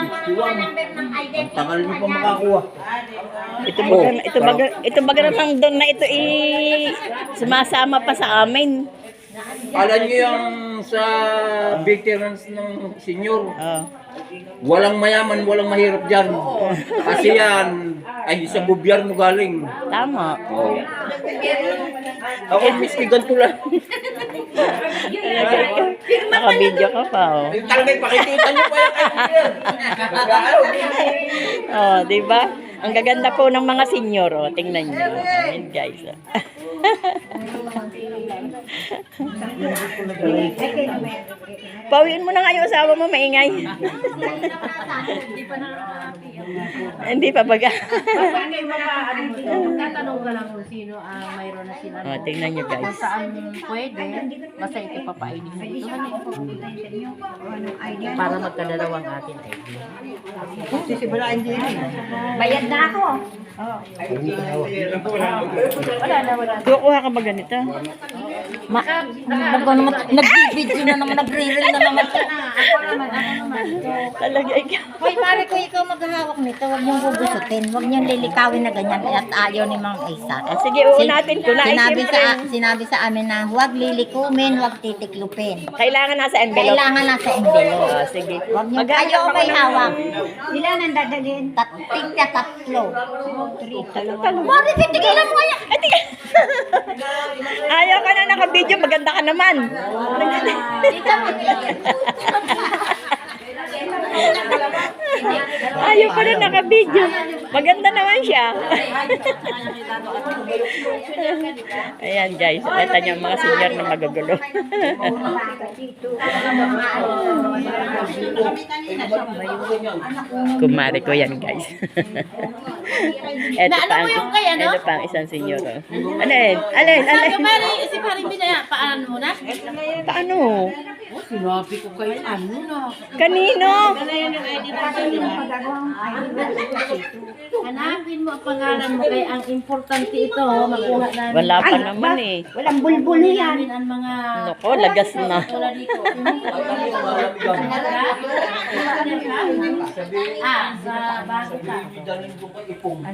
Ang tagal niyo pa makakuha. Ito baga namang doon na ito sumasama pa sa amin. Alam niyo yung sa veterans ng senior, Oh. walang mayaman, walang mahirap dyan. Kasi yan, ay sa gobyerno galing. Tama. Oh. Ako, miski ganito lang. Naka-video ka pa, oh. Yung talagang pakikita niyo pa yung Oh, di ba? Ang gaganda po ng mga senior, oh. Tingnan niyo. Ayan, guys. Oh. Pawiin mo na nga yung asawa mo, maingay. Hindi pa baga. Tatanong ka lang kung sino ang mayroon na sila. Oh, tingnan niyo, Kung guys. saan pwede, basta ito papainin mo ito. Para magkadalawang atin idea. Bayad na ako. Kukuha ka ba ganito? Nag-video na naman, nagre-reel na naman. Talaga ikaw. Hoy, pare ko, ikaw maghahawak nito. Huwag niyong gugusutin. Huwag niyong lilikawin na ganyan. At ayaw ni Mang Isa. Ah, sige, uunatin ko na. Sinabi sa amin na huwag lilikumin, huwag titiklupin. Kailangan nasa envelope. Kailangan nasa envelope. Oh, sige. Huwag niyong ayaw may hawak. Ilan ang dadalhin? Tigna tatlo. Pare, titigilan mo yan. Ayaw ka na naka-video, maganda ka naman. Ayaw ka na naka-video. Maganda naman siya. Ayan guys, ito niyo mga senior na magagulo. Kumari ko yan guys. Ito pa ang isang senior. Oh. Alin? Si Paring Binaya, paano mo na? Paano? Sinabi ko kayo, ano na? Kanino? Hanapin mo ang pangalan mo kaya ang importante ito, makuha namin. Wala pa naman eh. Walang bulbul yan. Namin ang mga Nako, lagas na. wala dito. Sa bago ka.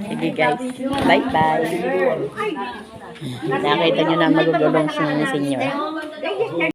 Sige guys, bye-bye. Nakita nyo na magugulong si senior.